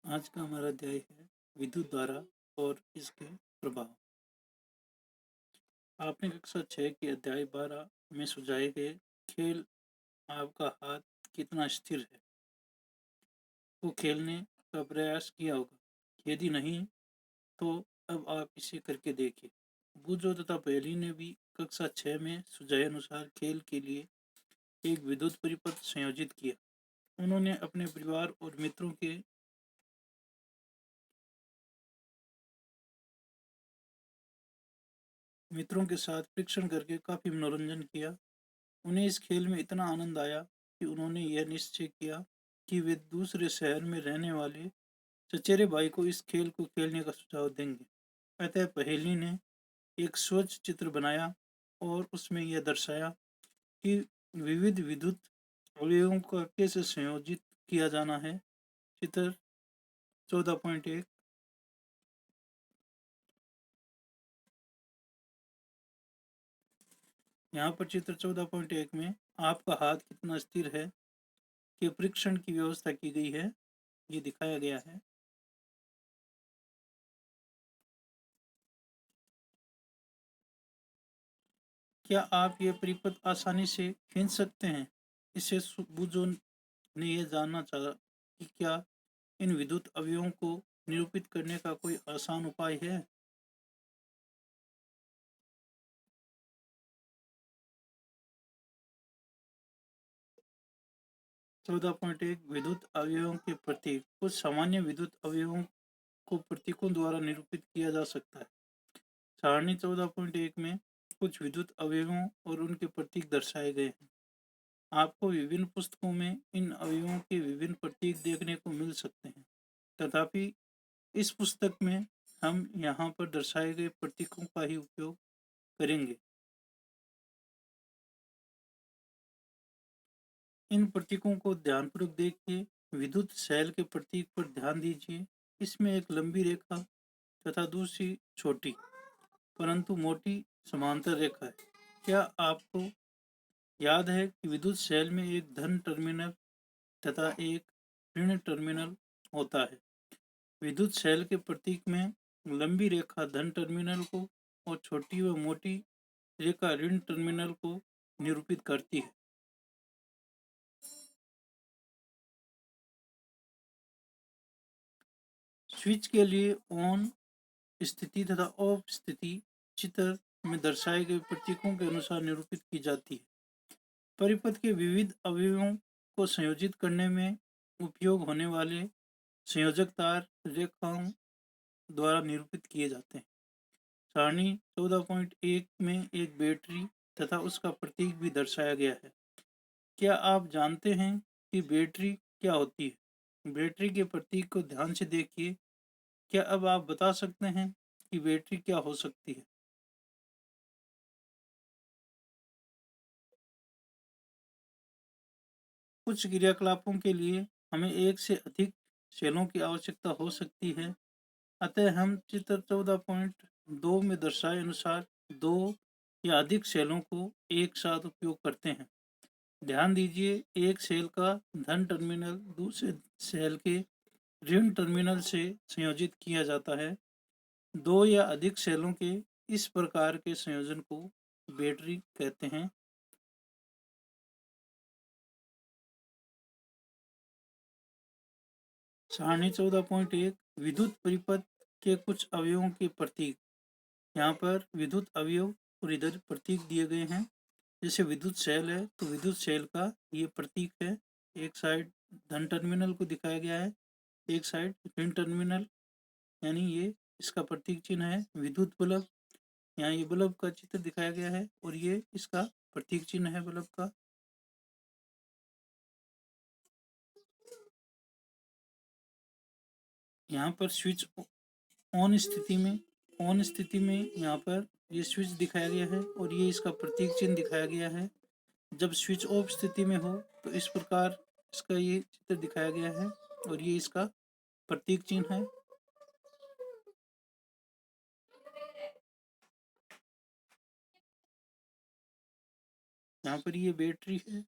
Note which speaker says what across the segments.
Speaker 1: आज का हमारा अध्याय है विद्युत धारा और इसके प्रभाव। आपने कक्षा 6 के अध्याय 12 में सुझाए गए खेल आपका हाथ कितना स्थिर है को खेलने का प्रयास किया होगा। यदि नहीं तो अब आप इसे करके देखिए। बूजो तथा पहेली ने भी कक्षा 6 में सुझाए अनुसार खेल के लिए एक विद्युत परिपथ संयोजित किया। उन्होंने अपने परिवार और मित्रों के साथ परीक्षण करके काफी मनोरंजन किया। उन्हें इस खेल में इतना आनंद आया कि उन्होंने यह निश्चय किया कि वे दूसरे शहर में रहने वाले चचेरे भाई को इस खेल को खेलने का सुझाव देंगे। अतः पहेली ने एक स्वच्छ चित्र बनाया और उसमें यह दर्शाया कि विविध विद्युत अवयवों को कैसे संयोजित किया जाना है। चित्र 14.1। यहाँ पर चित्र 14.1 में आपका हाथ कितना स्थिर है के परीक्षण की व्यवस्था की गई है, ये दिखाया गया है। क्या आप ये परिपथ आसानी से खींच सकते हैं? इससे बुजो ने यह जानना चाहा कि क्या इन विद्युत अवयवों को निरूपित करने का कोई आसान उपाय है। 14.1 विद्युत अवयवों के प्रतीक। कुछ सामान्य विद्युत अवयवों को प्रतीकों द्वारा निरूपित किया जा सकता है। सारणी 14.1 में कुछ विद्युत अवयवों और उनके प्रतीक दर्शाए गए हैं। आपको विभिन्न पुस्तकों में इन अवयवों के विभिन्न प्रतीक देखने को मिल सकते हैं, तथापि इस पुस्तक में हम यहाँ पर दर्शाए गए प्रतीकों का ही उपयोग करेंगे। इन प्रतीकों को ध्यानपूर्वक देखिए। विद्युत सेल के प्रतीक पर ध्यान दीजिए। इसमें एक लंबी रेखा तथा दूसरी छोटी परंतु मोटी समांतर रेखा है। क्या आपको याद है कि विद्युत सेल में एक धन टर्मिनल तथा एक ऋण टर्मिनल होता है। विद्युत सेल के प्रतीक में लंबी रेखा धन टर्मिनल को और छोटी व मोटी रेखा ऋण टर्मिनल को निरूपित करती है। स्विच के लिए ऑन स्थिति तथा ऑफ स्थिति चित्र में दर्शाए गए प्रतीकों के अनुसार निरूपित की जाती है। परिपथ के विविध अवयवों को संयोजित करने में उपयोग होने वाले संयोजक तार रेखाओं द्वारा निरूपित किए जाते हैं। सारणी 14.1 में एक बैटरी तथा उसका प्रतीक भी दर्शाया गया है। क्या आप जानते हैं कि बैटरी क्या होती है? बैटरी के प्रतीक को ध्यान से देखिए। क्या अब आप बता सकते हैं कि बैटरी क्या हो सकती है? कुछ क्रियाकलापों के लिए हमें एक से अधिक सेलों की आवश्यकता हो सकती है। अतः हम चित्र 14.2 में दर्शाए अनुसार दो या अधिक सेलों को एक साथ उपयोग करते हैं। ध्यान दीजिए, एक सेल का धन टर्मिनल दूसरे सेल के ऋण टर्मिनल से संयोजित किया जाता है। दो या अधिक सेलों के इस प्रकार के संयोजन को बैटरी कहते हैं। सारणी 14.1 विद्युत परिपथ के कुछ अवयवों के प्रतीक। यहाँ पर विद्युत अवयव और इधर प्रतीक दिए गए हैं। जैसे विद्युत सेल है तो विद्युत सेल का ये प्रतीक है। एक साइड धन टर्मिनल को दिखाया गया है, एक साइड ऋण टर्मिनल, यानी ये इसका प्रतीक चिन्ह है। विद्युत बल्ब, यहाँ ये बल्ब का चित्र दिखाया गया है और ये इसका प्रतीक चिन्ह है बल्ब का। यहाँ पर स्विच ऑन स्थिति में यहाँ पर ये स्विच दिखाया गया है और ये इसका प्रतीक चिन्ह दिखाया गया है। जब स्विच ऑफ स्थिति में हो तो इस प्रकार इसका ये चित्र दिखाया गया है और ये इसका प्रतीक चिन्ह है। यहाँ पर ये बैटरी है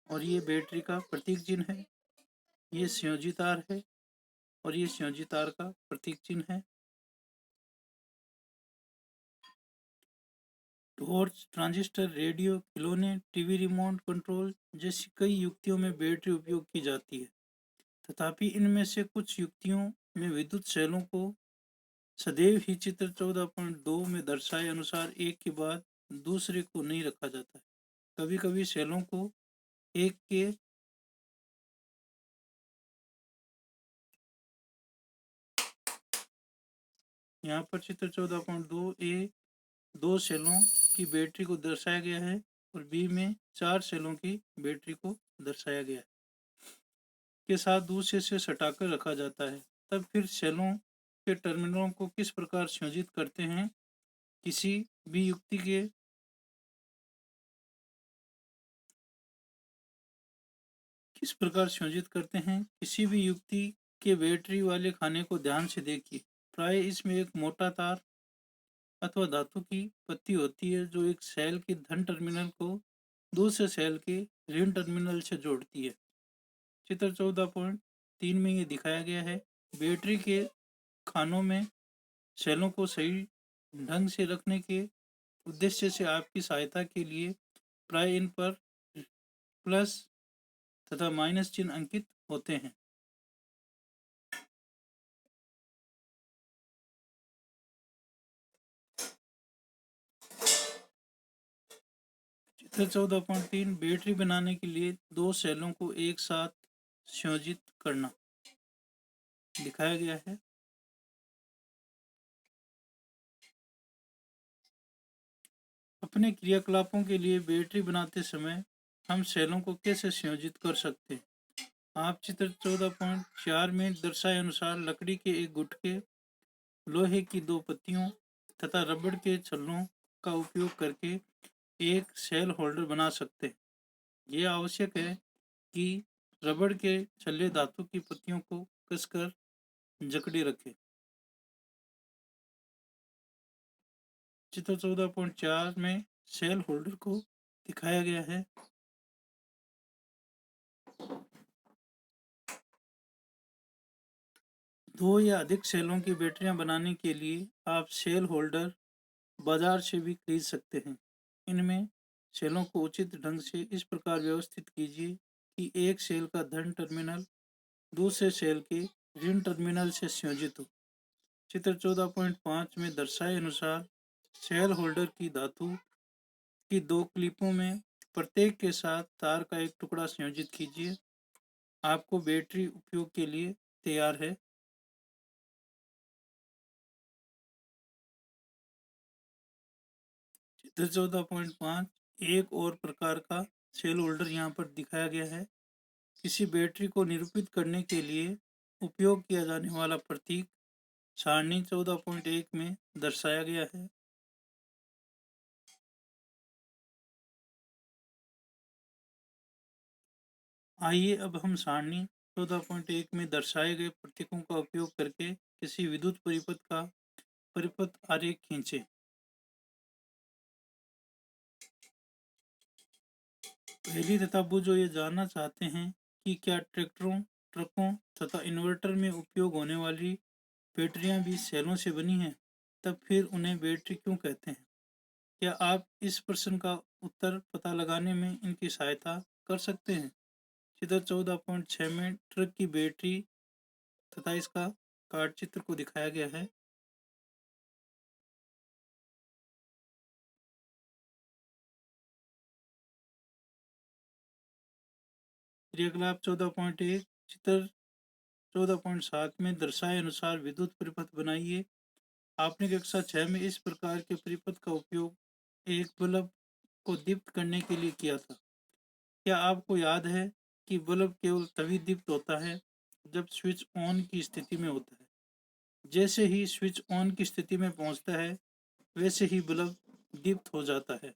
Speaker 1: और ये बैटरी का प्रतीक चिन्ह है। ये संयोजी तार है और ये संयोजी तार का प्रतीक चिन्ह है। टॉर्च, ट्रांजिस्टर, रेडियो, खिलौने, टीवी रिमोट कंट्रोल जैसी कई युक्तियों में बैटरी उपयोग की जाती है। तथापि इनमें से कुछ युक्तियों में विद्युत सेलों को सदैव ही चित्र 14.2 में दर्शाए अनुसार एक के बाद दूसरे को नहीं रखा जाता है। कभी कभी सेलों को एक के यहाँ पर चित्र 14.2 ए 2 सेलों की बैटरी को दर्शाया गया है और बी में 4 सेलों की बैटरी को दर्शाया गया है के साथ दूसरे से सटाकर रखा जाता है। तब फिर सेलों के टर्मिनलों को किस प्रकार संयोजित करते हैं? किसी भी युक्ति के किस प्रकार संयोजित करते हैं? किसी भी युक्ति के बैटरी वाले खाने को ध्यान से देखिए। प्राय इसमें एक मोटा तार अथवा धातु की पत्ती होती है जो एक सेल के धन टर्मिनल को दूसरे सेल के ऋण टर्मिनल से जोड़ती है। चित्र 14.3 में ये दिखाया गया है। बैटरी के खानों में सेलों को सही ढंग से रखने के उद्देश्य से आपकी सहायता के लिए प्राय इन पर प्लस तथा माइनस चिन्ह अंकित होते हैं। चित्र 14.3 बैटरी बनाने के लिए दो सेलों को एक साथ संयोजित करना दिखाया गया है। अपने क्रियाकलापों के लिए बैटरी बनाते समय हम सेलों को कैसे संयोजित कर सकते हैं? आप चित्र 14.4 में दर्शाए अनुसार लकड़ी के एक गुटके, लोहे की दो पत्तियों तथा रबड़ के छल्लों का उपयोग करके एक सेल होल्डर बना सकते हैं। यह आवश्यक है कि रबड़ के छल्ले धातु की पत्तियों को कसकर जकड़े रखें। चित्र 14.4 में सेल होल्डर को दिखाया गया है। दो या अधिक सेलों की बैटरियां बनाने के लिए आप सेल होल्डर बाजार से भी खरीद सकते हैं। इनमें सेलों को उचित ढंग से इस प्रकार व्यवस्थित कीजिए कि एक सेल का धन टर्मिनल दूसरे सेल के ऋण टर्मिनल से संयोजित हो। चित्र 14.5 में दर्शाए अनुसार सेल होल्डर की धातु की दो क्लिपों में प्रत्येक के साथ तार का एक टुकड़ा संयोजित कीजिए। आपको बैटरी उपयोग के लिए तैयार है। चित्र 14.5 एक और प्रकार का सेल होल्डर यहाँ पर दिखाया गया है। किसी बैटरी को निरूपित करने के लिए उपयोग किया जाने वाला प्रतीक सारणी 14.1 में दर्शाया गया है। आइए अब हम सारणी 14.1 में दर्शाए गए प्रतीकों का उपयोग करके किसी विद्युत परिपथ का परिपथ आरेख खींचे। पहली तथा जो ये जानना चाहते हैं कि क्या ट्रैक्टरों, ट्रकों तथा इन्वर्टर में उपयोग होने वाली बैटरियां भी सेलों से बनी हैं? तब फिर उन्हें बैटरी क्यों कहते हैं? क्या आप इस प्रश्न का उत्तर पता लगाने में इनकी सहायता कर सकते हैं? चित्र 14.6 में ट्रक की बैटरी तथा इसका कार्ड चित्र को दिखाया गया है। क्रियाकलाप 14.1 चित्र 14.7 में दर्शाए अनुसार विद्युत परिपथ बनाइए। आपने कक्षा 6 में इस प्रकार के परिपथ का उपयोग एक बल्ब को दीप्त करने के लिए किया था। क्या आपको याद है कि बल्ब केवल तभी दीप्त होता है जब स्विच ऑन की स्थिति में होता है? जैसे ही स्विच ऑन की स्थिति में पहुंचता है वैसे ही बल्ब दीप्त हो जाता है।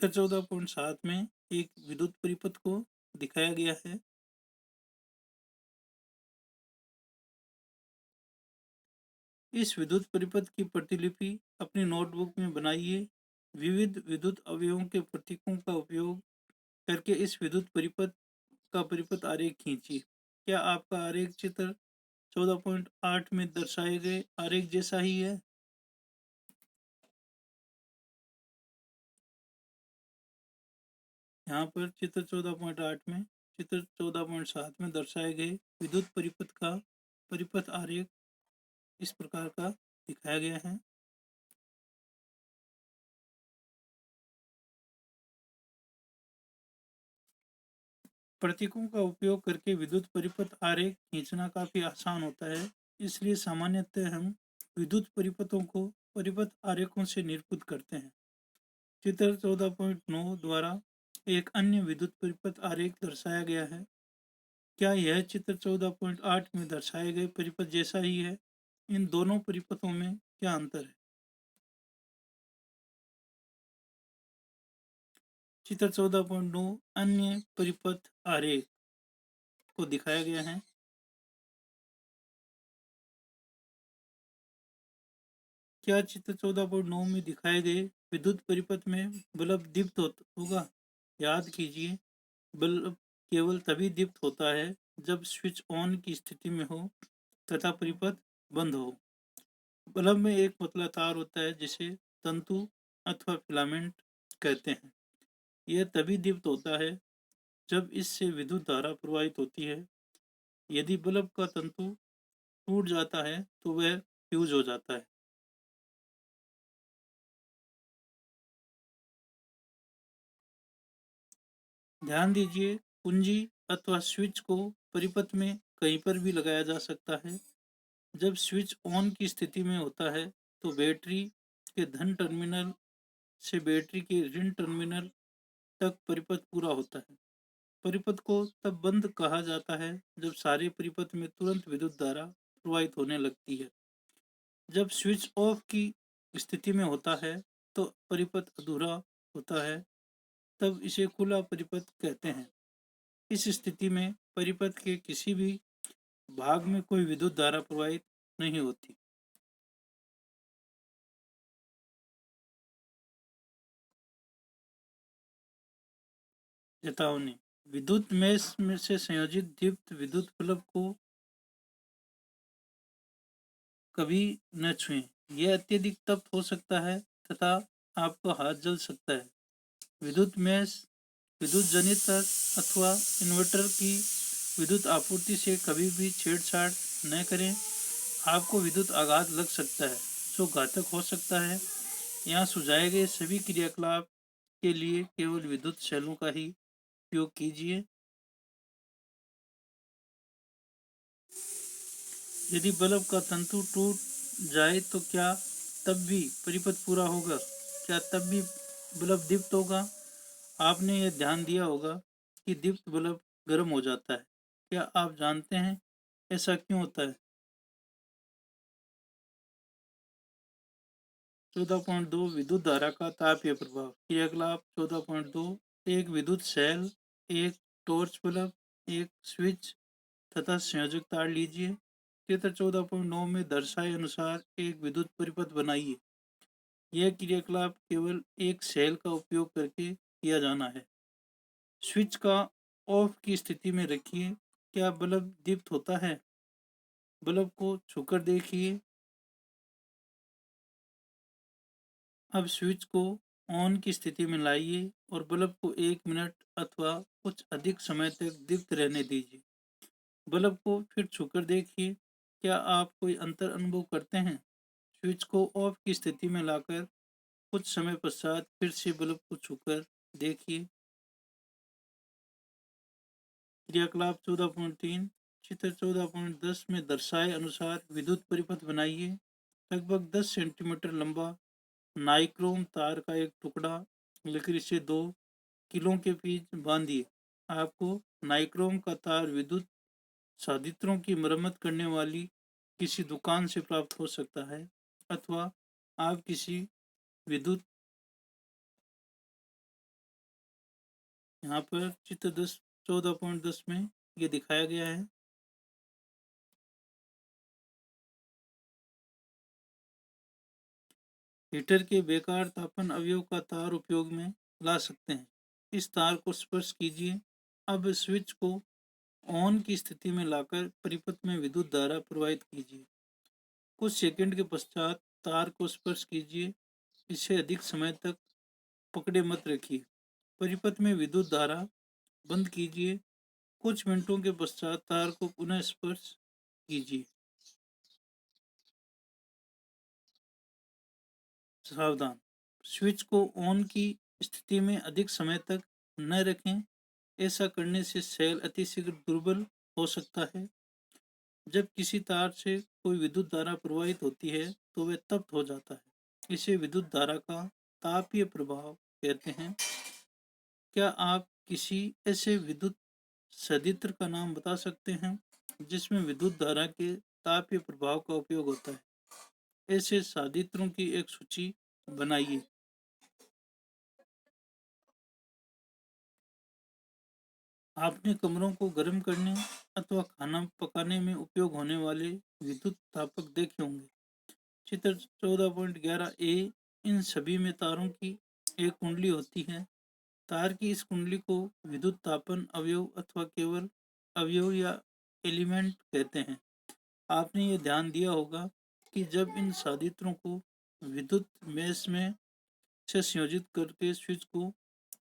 Speaker 1: चित्र 14.7 में एक विद्युत परिपथ को दिखाया गया है। इस विद्युत परिपथ की प्रतिलिपि अपनी नोटबुक में बनाइए। विविध विद्युत अवयवों के प्रतीकों का उपयोग करके इस विद्युत परिपथ का परिपथ आरेख खींचिए। क्या आपका आरेख चित्र 14.8 में दर्शाए गए आरेख जैसा ही है? यहाँ पर चित्र 14.8 में चित्र 14.7 में दर्शाए गए विद्युत परिपथ का परिपथ आरेख इस प्रकार का दिखाया गया है। प्रतीकों का उपयोग करके विद्युत परिपथ आरेख खींचना काफी आसान होता है, इसलिए सामान्यतः हम विद्युत परिपथों को परिपथ आरेखों से निरूपित करते हैं। चित्र 14.9 द्वारा एक अन्य विद्युत परिपथ आरेख दर्शाया गया है। क्या यह चित्र 14.8 में दर्शाए गए परिपथ जैसा ही है? इन दोनों परिपथों में क्या अंतर है? चित्र 14.9 अन्य परिपथ आरेख को दिखाया गया है। क्या चित्र 14.9 में दिखाए गए विद्युत परिपथ में बल्ब दीप्त होगा? याद कीजिए, बल्ब केवल तभी दीप्त होता है जब स्विच ऑन की स्थिति में हो तथा परिपथ बंद हो। बल्ब में एक पतला तार होता है जिसे तंतु अथवा फिलामेंट कहते हैं। यह तभी दीप्त होता है जब इससे विद्युत धारा प्रवाहित होती है। यदि बल्ब का तंतु टूट जाता है तो वह फ्यूज हो जाता है। ध्यान दीजिए, कुंजी अथवा स्विच को परिपथ में कहीं पर भी लगाया जा सकता है। जब स्विच ऑन की स्थिति में होता है तो बैटरी के धन टर्मिनल से बैटरी के ऋण टर्मिनल तक परिपथ पूरा होता है। परिपथ को तब बंद कहा जाता है जब सारे परिपथ में तुरंत विद्युत धारा प्रवाहित होने लगती है। जब स्विच ऑफ की स्थिति में होता है तो परिपथ अधूरा होता है, तब इसे खुला परिपथ कहते हैं। इस स्थिति में परिपथ के किसी भी भाग में कोई विद्युत धारा प्रवाहित नहीं होती। चेतावनी, विद्युत मेष में से संयोजित दीप्त विद्युत बल्ब को कभी न छुएं। यह अत्यधिक तप्त हो सकता है तथा आपका हाथ जल सकता है। विद्युत मेष, विद्युत जनित अथवा इन्वर्टर की विद्युत आपूर्ति से कभी भी छेड़छाड़ न करें। आपको विद्युत आघात लग सकता है जो घातक हो सकता है। यहाँ सुझाए गए सभी क्रियाकलाप के लिए केवल विद्युत शैलों का ही उपयोग कीजिए। यदि बल्ब का तंतु टूट जाए तो क्या तब भी परिपथ पूरा होगा? क्या तब भी बल्ब दीप्त होगा? आपने यह ध्यान दिया होगा कि दीप्त बल्ब गर्म हो जाता है। क्या आप जानते हैं ऐसा क्यों होता है? 14.2 विद्युत धारा का तापीय प्रभाव। क्रियाकलाप 14.2, एक विद्युत सेल, एक टॉर्च बल्ब, एक स्विच तथा संयोजक तार लीजिए। चित्र 14.9 में दर्शाए अनुसार एक विद्युत परिपथ बनाइए। यह क्रियाकलाप केवल एक सेल का उपयोग करके किया जाना है। स्विच का ऑफ की स्थिति में रखिए। क्या बल्ब दीप्त होता है? बल्ब को छूकर देखिए। अब स्विच को ऑन की स्थिति में लाइए और बल्ब को 1 मिनट अथवा कुछ अधिक समय तक दीप्त रहने दीजिए। बल्ब को फिर छूकर देखिए। क्या आप कोई अंतर अनुभव करते हैं? स्विच को ऑफ की स्थिति में लाकर कुछ समय पश्चात फिर से बल्ब को छूकर देखिए। क्रियाकलाप 14.3, चित्र 14.10 में दर्शाए अनुसार विद्युत परिपथ बनाइए। लगभग 10 सेंटीमीटर लंबा नाइक्रोम तार का एक टुकड़ा लकड़ी से 2 किलो के बीच बांधिए। आपको नाइक्रोम का तार विद्युत संयंत्रों की मरम्मत करने वाली किसी दुकान से प्राप्त हो सकता है अथवा आप किसी विद्युत, यहाँ पर चित्र 14.10 में ये दिखाया गया है। हीटर के बेकार तापन अवयव का तार उपयोग में ला सकते हैं। इस तार को स्पर्श कीजिए। अब स्विच को ऑन की स्थिति में लाकर परिपथ में विद्युत धारा प्रवाहित कीजिए। कुछ सेकंड के पश्चात तार को स्पर्श कीजिए। इसे अधिक समय तक पकड़े मत रखिए। परिपथ में विद्युत धारा बंद कीजिए। कुछ मिनटों के पश्चात तार को पुनः स्पर्श कीजिए। सावधान, स्विच को ऑन की स्थिति में अधिक समय तक न रखें। ऐसा करने से सेल अतिशीघ्र दुर्बल हो सकता है। जब किसी तार से कोई विद्युत धारा प्रवाहित होती है तो वह तप्त हो जाता है। इसे विद्युत धारा का तापीय प्रभाव कहते हैं। क्या आप किसी ऐसे विद्युत संयंत्र का नाम बता सकते हैं जिसमें विद्युत धारा के तापीय प्रभाव का उपयोग होता है? ऐसे संयंत्रों की एक सूची बनाइए। आपने कमरों को गर्म करने अथवा खाना पकाने में उपयोग होने वाले विद्युत तापक देखे होंगे। चित्र 14.11 ए। इन सभी में तारों की एक कुंडली होती है। तार की इस कुंडली को विद्युत तापन अवयव अथवा केवल अवयव या एलिमेंट कहते हैं। आपने ये ध्यान दिया होगा कि जब इन संयंत्रों को विद्युत मेष में से संयोजित करके स्विच को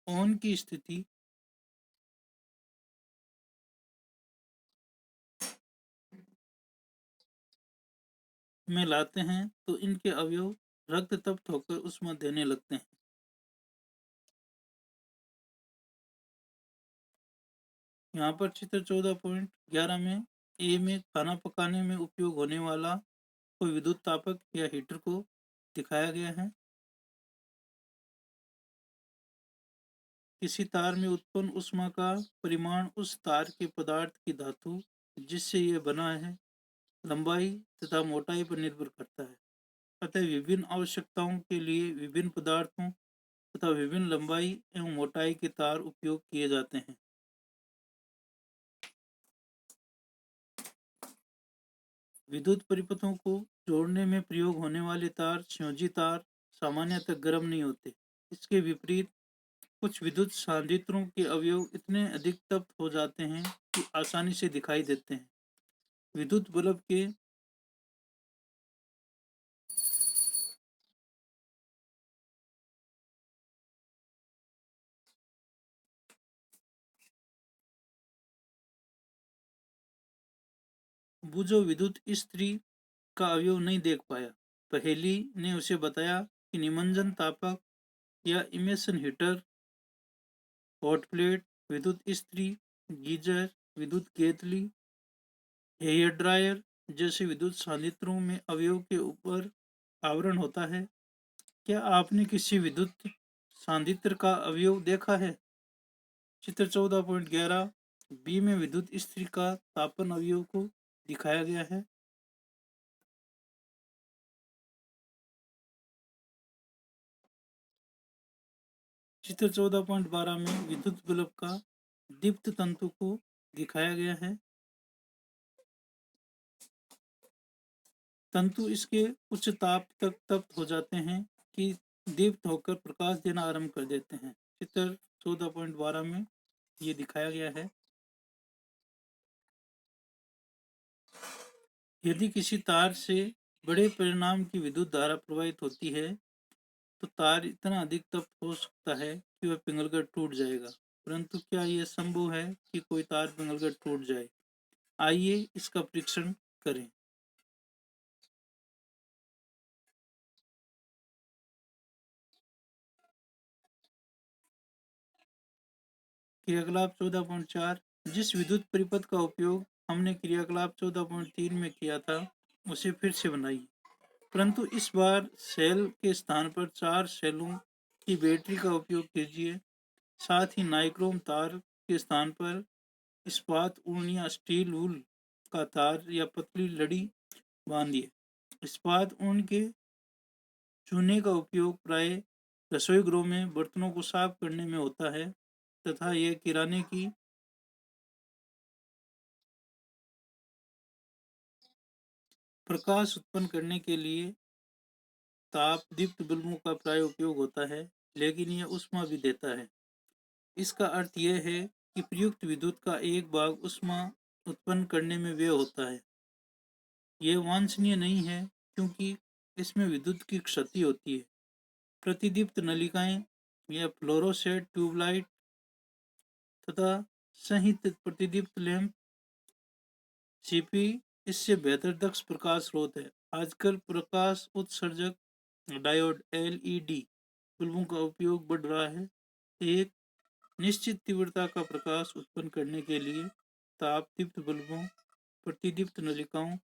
Speaker 1: ऑन की स्थिति में लाते हैं तो इनके अवयव रक्त तप्त होकर ऊष्मा देने लगते हैं। यहाँ पर चित्र 14.11 में ए में खाना पकाने में उपयोग होने वाला कोई विद्युत तापक या हीटर को दिखाया गया है। किसी तार में उत्पन्न ऊष्मा का परिमाण उस तार के पदार्थ की धातु जिससे यह बना है, लंबाई तथा मोटाई पर निर्भर करता है। अतः विभिन्न आवश्यकताओं के लिए विभिन्न पदार्थों तथा विभिन्न लंबाई एवं मोटाई के तार उपयोग किए जाते हैं। विद्युत परिपथों को जोड़ने में प्रयोग होने वाले तार संयोजी तार सामान्यतः गर्म नहीं होते। इसके विपरीत कुछ विद्युत संयंत्रों के अवयव इतने अधिक तप्त हो जाते हैं कि आसानी से दिखाई देते हैं। विद्युत बल्ब के बुझो विद्युत स्त्री का अवयव नहीं देख पाया। पहेली ने उसे बताया कि निमज्जन तापक या इमेशन हीटर, हॉट प्लेट, विद्युत स्त्री, गीजर, विद्युत केतली, हेयर ड्रायर जैसे विद्युत संयंत्रों में अवयव के ऊपर आवरण होता है। क्या आपने किसी विद्युत संयंत्र का अवयव देखा है? चित्र 14.11 बी में विद्युत स्त्री का तापन अवयव को दिखाया गया है। चित्र 14.12 में विद्युत बल्ब का दीप्त तंतु को दिखाया गया है। तंतु इसके उच्च ताप तक तप्त हो जाते हैं कि दीप्त होकर प्रकाश देना आरंभ कर देते हैं। चित्र 14.12 में ये दिखाया गया है। यदि किसी तार से बड़े परिमाण की विद्युत धारा प्रवाहित होती है तो तार इतना अधिक तप्त हो सकता है कि वह पिघलकर टूट जाएगा। परंतु क्या यह संभव है कि कोई तार पिघलकर टूट जाए? आइए इसका परीक्षण करें। क्रियाकलाप 14.4। जिस विद्युत परिपथ का उपयोग हमने क्रियाकलाप 14.3 में किया था उसे फिर से बनाइए, परंतु इस बार सेल के स्थान पर 4 सेलों की बैटरी का उपयोग कीजिए। साथ ही नाइक्रोम तार के स्थान पर इस्पात ऊन या स्टील वूल का तार या पतली लड़ी बांधिए। इस्पात ऊन के चूने का उपयोग प्राय रसोई गृह में बर्तनों को साफ करने में होता है तथा यह किराने की प्रकाश उत्पन्न करने के लिए ताप दीप्त बल्बों का प्राय उपयोग होता है, लेकिन यह ऊष्मा भी देता है। इसका अर्थ यह है कि प्रयुक्त विद्युत का एक भाग ऊष्मा उत्पन्न करने में व्यय होता है। यह वांछनीय नहीं है क्योंकि इसमें विद्युत की क्षति होती है। प्रतिदीप्त नलिकाएं या फ्लोरोसेंट ट्यूबलाइट तथा संहित प्रतिदीप्त लैंप सीपी इससे बेहतर दक्ष प्रकाश स्रोत है। आजकल प्रकाश उत्सर्जक डायोड एलईडी बल्बों का उपयोग बढ़ रहा है। एक निश्चित तीव्रता का प्रकाश उत्पन्न करने के लिए ताप दीप्त बल्बों, प्रतिदीप्त नलिकाओं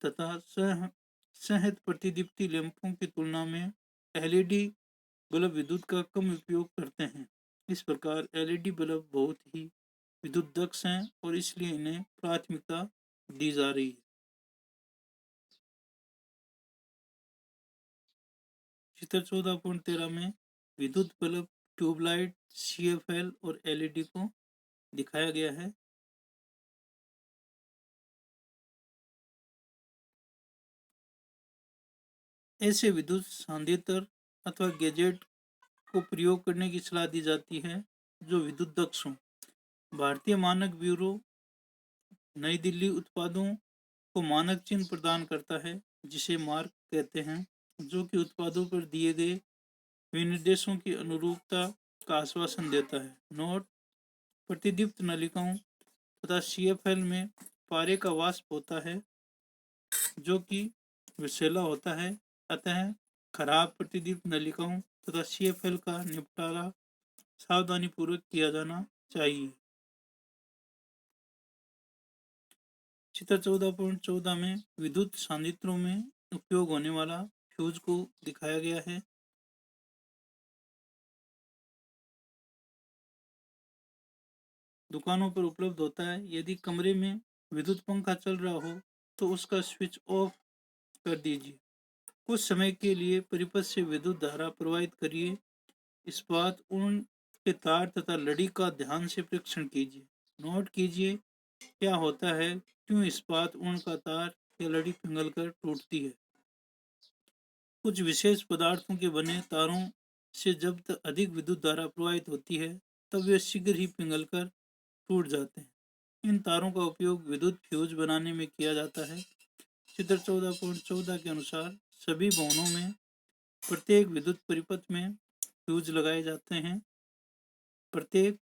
Speaker 1: तथा संहित प्रतिदीप्ति लैंपों की तुलना में एलईडी बल्ब विद्युत का कम उपयोग करते हैं। इस प्रकार एलईडी बल्ब बहुत ही विद्युत दक्ष हैं और इसलिए इन्हें प्राथमिकता दी जा रही है। चित्र 14.13 में विद्युत बल्ब, ट्यूबलाइट, सीएफएल और एलईडी को दिखाया गया है। ऐसे विद्युत सांद्यतर अथवा गैजेट को प्रयोग करने की सलाह दी जाती है जो विद्युत दक्ष हों। भारतीय मानक ब्यूरो नई दिल्ली उत्पादों को मानक चिन्ह प्रदान करता है जिसे मार्क कहते हैं, जो कि उत्पादों पर दिए गए विनिर्देशों की अनुरूपता का आश्वासन देता है। नोट: प्रतिदीप्त नलिकाओं तथा सीएफएल में पारे का वाष्प होता है जो कि विषैला होता है, अतः खराब प्रतिदीप्त नलिकाओं तथा सीएफएल का निपटारा सावधानी पूर्वक किया जाना चाहिए। चित्र 14.14 में विद्युत सांद्रित्रों में उपयोग होने वाला फ्यूज को दिखाया गया है। दुकानों पर उपलब्ध होता है। यदि कमरे में विद्युत पंखा चल रहा हो तो उसका स्विच ऑफ कर दीजिए। कुछ समय के लिए परिपथ से विद्युत धारा प्रवाहित करिए। इस्पात उन के तार तथा लड़ी का ध्यान से परीक्षण कीजिए। नोट कीजिए क्या होता है, क्यों इस्पात उन का तार या लड़ी पिघलकर टूटती है। कुछ विशेष पदार्थों के बने तारों से जब तक अधिक विद्युत धारा प्रवाहित होती है तब वे शीघ्र ही पिघलकर टूट जाते हैं। इन तारों का उपयोग विद्युत फ्यूज बनाने में किया जाता है। चित्र 14.14 के अनुसार सभी भवनों में प्रत्येक विद्युत परिपथ में फ्यूज लगाए जाते हैं। प्रत्येक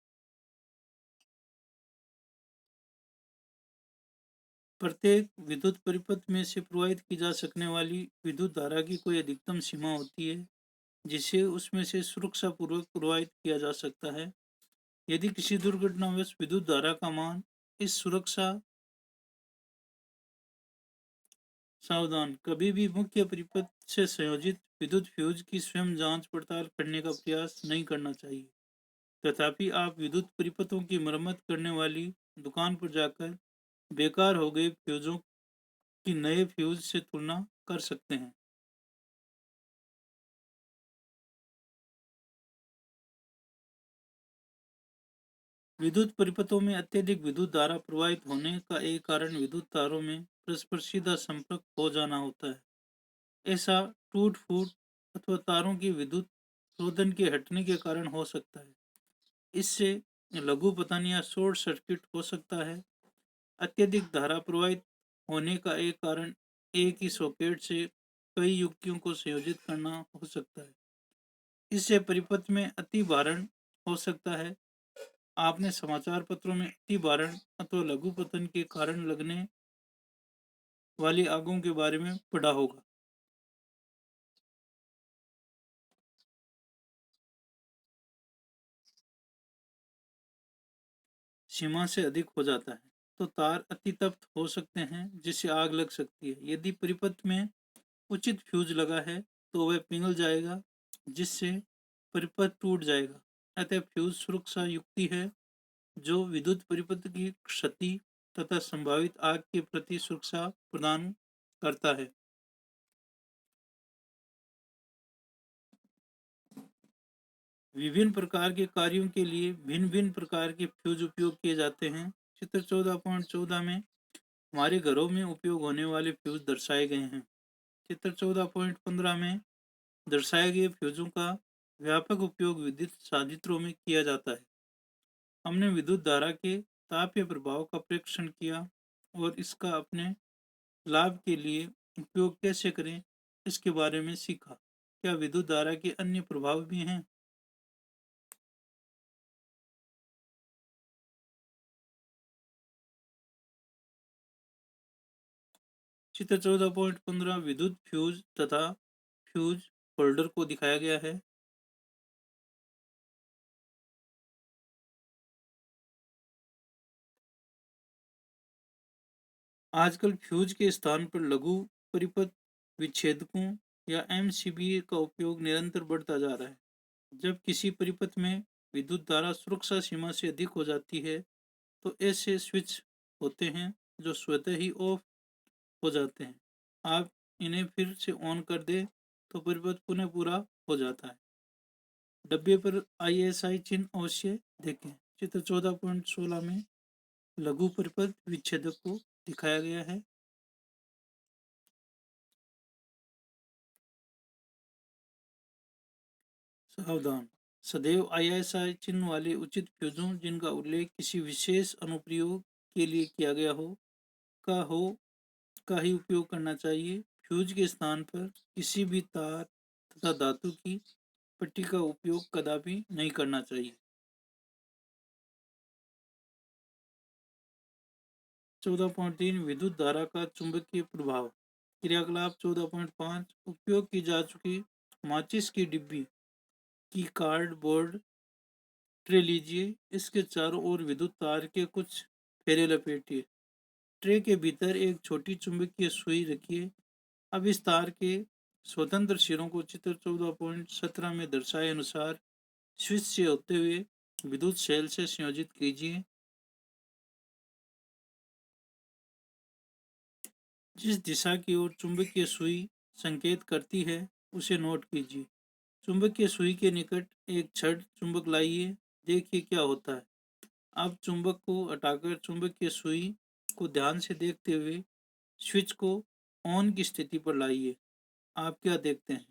Speaker 1: विद्युत परिपथ में से प्रवाहित की जा सकने वाली विद्युत धारा की कोई अधिकतम सीमा होती है जिसे उसमें से सुरक्षापूर्वक प्रवाहित किया जा सकता है। यदि किसी दुर्घटनावश विद्युत धारा का मान इस सुरक्षा सावधान कभी भी मुख्य परिपथ से संयोजित विद्युत फ्यूज की स्वयं जांच पड़ताल करने का प्रयास नहीं करना चाहिए। तथापि आप विद्युत परिपथों की मरम्मत करने वाली दुकान पर जाकर बेकार हो गए फ्यूजों की नए फ्यूज से तुलना कर सकते हैं। विद्युत परिपथों में अत्यधिक विद्युत धारा प्रवाहित होने का एक कारण विद्युत तारों में परस्पर सीधा संपर्क हो जाना होता है। ऐसा टूट फूट अथवा तारों की विद्युत रोधन के हटने के कारण हो सकता है। इससे लघु पतन या शॉर्ट सर्किट हो सकता है। अत्यधिक धारा प्रवाहित होने का एक कारण एक ही सॉकेट से कई युक्तियों को संयोजित करना हो सकता है। इससे परिपथ में अति भारण हो सकता है। आपने समाचार पत्रों में अति भारण अथवा लघु पतन के कारण लगने वाली आगों के बारे में पढ़ा होगा। सीमा से अधिक हो जाता है तो तार अतितप्त हो सकते हैं जिससे आग लग सकती है। यदि परिपथ में उचित फ्यूज लगा है तो वह पिघल जाएगा जिससे परिपथ टूट जाएगा। अतः फ्यूज सुरक्षा युक्ति है जो विद्युत परिपथ की क्षति तथा संभावित आग के प्रति सुरक्षा प्रदान करता है। विभिन्न प्रकार के कार्यों के लिए भिन्न भिन्न प्रकार के फ्यूज उपयोग किए जाते हैं। चित्र 14.14 में हमारे घरों में उपयोग होने वाले फ्यूज दर्शाए गए हैं। चित्र 14.15 में दर्शाए गए फ्यूजों का व्यापक उपयोग विद्युत संयंत्रों में किया जाता है। हमने विद्युत धारा के तापीय प्रभाव का परीक्षण किया और इसका अपने लाभ के लिए उपयोग कैसे करें इसके बारे में सीखा। क्या विद्युत धारा के अन्य प्रभाव भी हैं? चित्र 14.15 विद्युत फ्यूज तथा फ्यूज होल्डर को दिखाया गया है। आजकल फ्यूज के स्थान पर लघु परिपथ विच्छेदकों या एमसीबी का उपयोग निरंतर बढ़ता जा रहा है। जब किसी परिपथ में विद्युत धारा सुरक्षा सीमा से अधिक हो जाती है तो ऐसे स्विच होते हैं जो स्वतः ही ऑफ हो जाते हैं। आप इन्हें फिर से ऑन कर दें तो परिपथ पुनः पूरा हो जाता है। डब्बे पर आईएसआई चिन्ह अवश्य देखें। चित्र 14.16 में लघु परिपथ विच्छेदक को दिखाया गया है। सावधान, सदैव आईएसआई चिन्ह वाले उचित फ्यूजों जिनका उल्लेख किसी विशेष अनुप्रयोग के लिए किया गया हो का ही उपयोग करना चाहिए। फ्यूज के स्थान पर किसी भी तार तथा धातु की पट्टी का उपयोग कदापि नहीं करना चाहिए। 14.3 विद्युत धारा का चुंबकीय प्रभाव। क्रियाकलाप 14.5 उपयोग की जा चुकी माचिस की डिब्बी की कार्डबोर्ड ट्रे लीजिए। इसके चारों ओर विद्युत तार के कुछ फेरे लपेटिए। ट्रे के भीतर एक छोटी चुंबकीय सुई रखिए। अब इस तार के स्वतंत्र सिरों को चित्र 14.17 में दर्शाए अनुसार स्विच से होते हुए विद्युत सेल से संयोजित कीजिए। जिस दिशा की ओर चुंबकीय सुई संकेत करती है उसे नोट कीजिए। चुंबकीय सुई के निकट एक छड़ चुंबक लाइए। देखिए क्या होता है। अब चुंबक को हटाकर चुंबकीय सुई को ध्यान से देखते हुए स्विच को ऑन की स्थिति पर लाइए। आप क्या देखते हैं?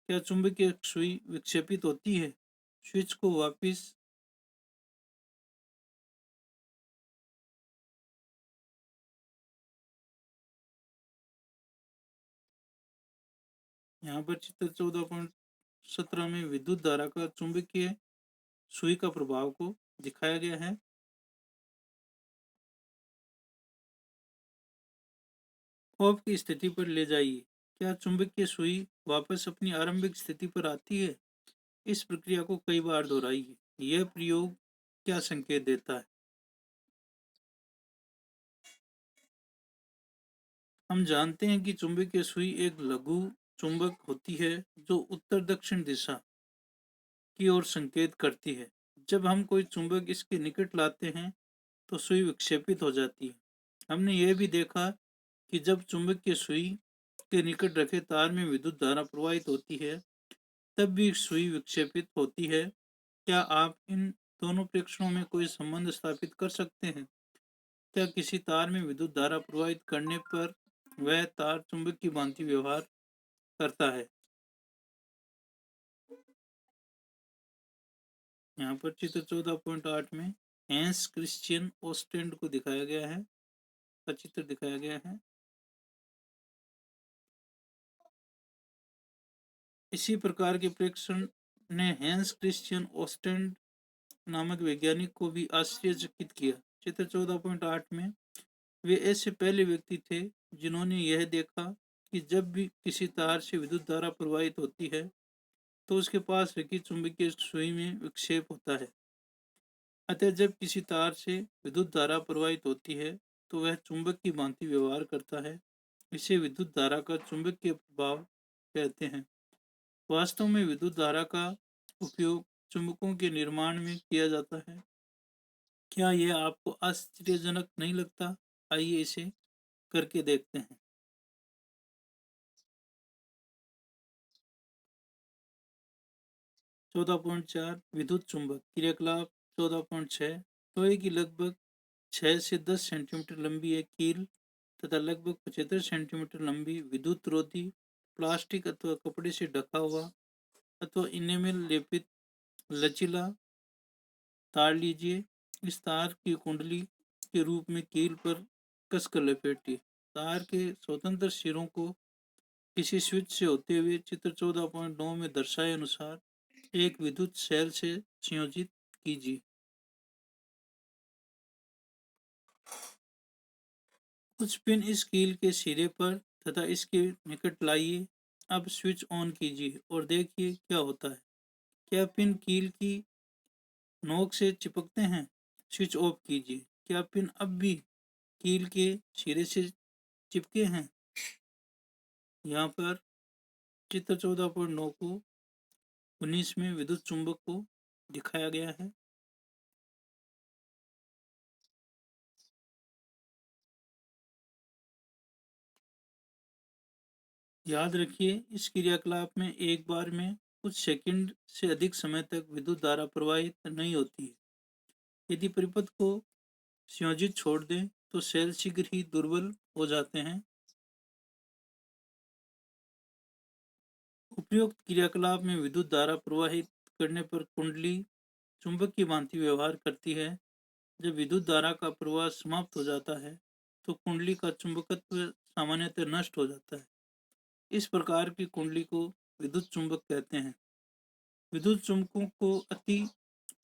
Speaker 1: क्या चुंबकीय सुई विक्षेपित होती है? स्विच को वापस यहाँ पर चित्र 14.17 में विद्युत धारा का चुंबकीय सुई का प्रभाव को दिखाया गया है। ऑफ की स्थिति पर ले जाइए। क्या चुंबकीय सुई वापस अपनी आरंभिक स्थिति पर आती है? इस प्रक्रिया को कई बार दोहराइए। यह प्रयोग क्या संकेत देता है? हम जानते हैं कि चुंबकीय सुई एक लघु चुंबक होती है जो उत्तर दक्षिण दिशा की ओर संकेत करती है। जब हम कोई चुंबक इसके निकट लाते हैं तो सुई विक्षेपित हो जाती है। हमने यह भी देखा कि जब चुंबकीय सुई के निकट रखे तार में विद्युत धारा प्रवाहित होती है तब भी सुई विक्षेपित होती है। क्या आप इन दोनों प्रेक्षणों में कोई संबंध स्थापित कर सकते हैं? क्या किसी तार में विद्युत धारा प्रवाहित करने पर वह तार चुंबक की भांति व्यवहार करता है? यहाँ पर चित्र 14.8 में हैंस क्रिश्चियन ओस्टेंड को दिखाया गया है का चित्र दिखाया गया है। इसी प्रकार के प्रेक्षण ने हैंस क्रिश्चियन ओस्टेंड नामक वैज्ञानिक को भी आश्चर्यचकित किया। चित्र 14.8 में वे ऐसे पहले व्यक्ति थे जिन्होंने यह देखा कि जब भी किसी तार से विद्युत धारा प्रवाहित होती है तो उसके पास रखी चुंबकीय सुई में विक्षेप होता है। अतः जब किसी तार से विद्युत धारा प्रवाहित होती है तो वह चुंबक की भांति व्यवहार करता है। इसे विद्युत धारा का चुंबकीय प्रभाव कहते हैं। वास्तव में विद्युत धारा का उपयोग चुंबकों के निर्माण में किया जाता है। क्या यह आपको आश्चर्यजनक नहीं लगता? आइए इसे करके देखते हैं। 14.4 विद्युत चुंबक क्रियाकलाप। 14.6 लोहे की लगभग 6 से 10 सेंटीमीटर लंबी एक कील तथा लगभग 75 सेंटीमीटर लंबी विद्युत रोधी प्लास्टिक अथवा कपड़े से ढका हुआ अथवा इनेमेल लेपित लचीला तार लीजिए। इस तार की कुंडली के रूप में कील पर कसकर लपेटिए। तार के स्वतंत्र सिरों को किसी स्विच से होते हुए चित्र 14.9 में दर्शाए अनुसार एक विद्युत सेल से संयोजित कीजिए। कुछ पिन इस कील के सिरे पर तथा इसके निकट लाइए। अब स्विच ऑन कीजिए और देखिए क्या होता है। क्या पिन कील की नोक से चिपकते हैं? स्विच ऑफ कीजिए। क्या पिन अब भी कील के सिरे से चिपके हैं? यहाँ पर चित्र 14.9 को 19 में विद्युत चुंबक को दिखाया गया है। याद रखिए, इस क्रियाकलाप में एक बार में कुछ सेकंड से अधिक समय तक विद्युत धारा प्रवाहित नहीं होती है। यदि परिपथ को संयोजित छोड़ दें तो सेल शीघ्र ही दुर्बल हो जाते हैं। उपयुक्त क्रियाकलाप में विद्युत धारा प्रवाहित करने पर कुंडली चुंबक की भांति व्यवहार करती है। जब विद्युत धारा का प्रवाह समाप्त हो जाता है तो कुंडली का चुंबकत्व सामान्यतः नष्ट हो जाता है। इस प्रकार की कुंडली को विद्युत चुंबक कहते हैं। विद्युत चुंबकों को अति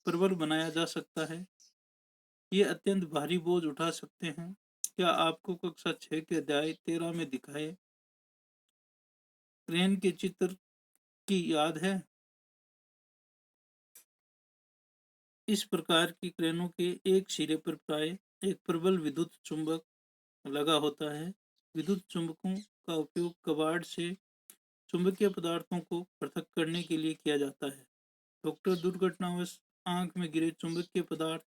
Speaker 1: प्रबल बनाया जा सकता है। ये अत्यंत भारी बोझ उठा सकते हैं। क्या आपको कक्षा 6 के अध्याय 13 में दिखाए क्रेन के चित्र की याद है? इस प्रकार की क्रेनों के एक सिरे पर प्राय एक प्रबल विद्युत चुंबक लगा होता है। विद्युत चुंबकों का उपयोग कबाड़ से चुंबकीय पदार्थों को पृथक करने के लिए किया जाता है। डॉक्टर दुर्घटनावश आंख में गिरे चुंबकीय पदार्थ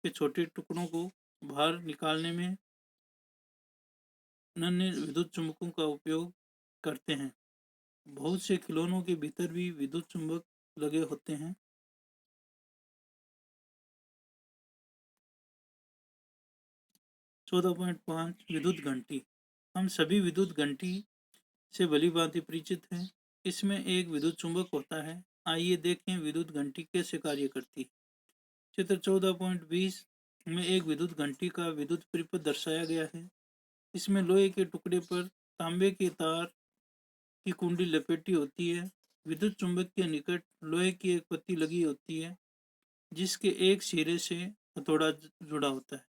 Speaker 1: के छोटे टुकड़ों को बाहर निकालने में नन्हे विद्युत चुंबकों का उपयोग करते हैं। बहुत से खिलौनों के भीतर भी विद्युत चुंबक लगे होते हैं। 14.5 विद्युत घंटी। हम सभी विद्युत घंटी से भली भांति परिचित हैं। इसमें एक विद्युत चुंबक होता है। आइए देखें विद्युत घंटी कैसे कार्य करती है। चित्र 14.20 में एक विद्युत घंटी का विद्युत परिपथ दर्शाया गया है। इसमें लोहे के टुकड़े पर तांबे के तार की कुंडली लपेटी होती है। विद्युत चुंबक के निकट लोहे की एक पत्ती लगी होती है जिसके एक सिरे से हथौड़ा जुड़ा होता है।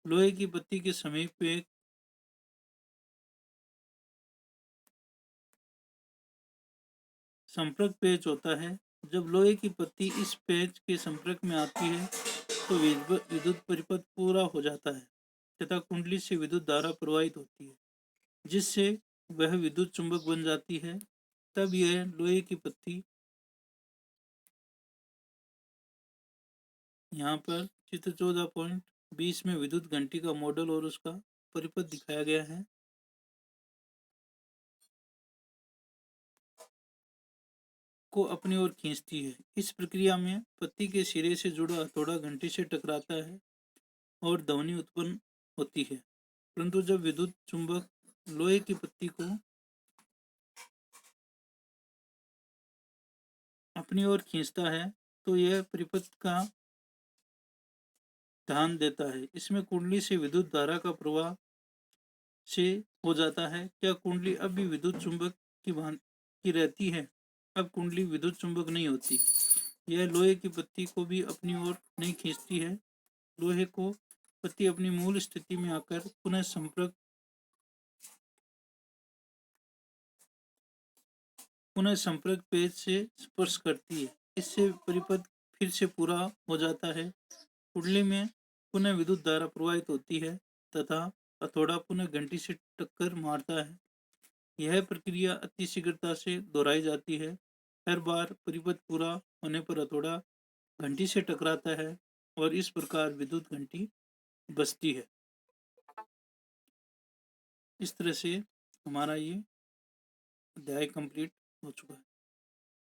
Speaker 1: लोहे की पत्ती के समीप एक संपर्क पेच होता है। जब लोहे की पत्ती इस पेच के संपर्क में आती है तो विद्युत परिपथ पूरा हो जाता है तथा कुंडली से विद्युत धारा प्रवाहित होती है जिससे वह विद्युत चुंबक बन जाती है। तब यह लोहे की पत्ती यहाँ पर चित्र 14.20 में विद्युत घंटी का मॉडल और उसका परिपथ दिखाया गया है। को अपनी ओर खींचती है। इस प्रक्रिया में पत्ती के सिरे से जुड़ा हथौड़ा घंटी से टकराता है और ध्वनि उत्पन्न होती है। परंतु जब विद्युत चुंबक लोहे की पत्ती को अपनी ओर खींचता है तो यह परिपथ का ध्यान देता है। इसमें कुंडली से विद्युत धारा का प्रवाह से हो जाता है। क्या कुंडली अब भी विद्युत चुंबक की भांति रहती है? अब कुंडली विद्युत चुंबक नहीं होती। यह लोहे की पत्ती को भी अपनी ओर नहीं खींचती है। लोहे को पत्ती अपनी मूल स्थिति में आकर पुनः संपर्क पेज से स्पर्श करती है। इससे परिपथ फिर से पूरा हो जाता है। कुंडली में पुनः विद्युत धारा प्रवाहित होती है तथा हथौड़ा पुनः घंटी से टक्कर मारता है। यह प्रक्रिया अति शीघ्रता से दोहराई जाती है। हर बार परिपथ पूरा होने पर हथौड़ा घंटी से टकराता है और इस प्रकार विद्युत घंटी बजती है। इस तरह से हमारा ये अध्याय कंप्लीट हो चुका है।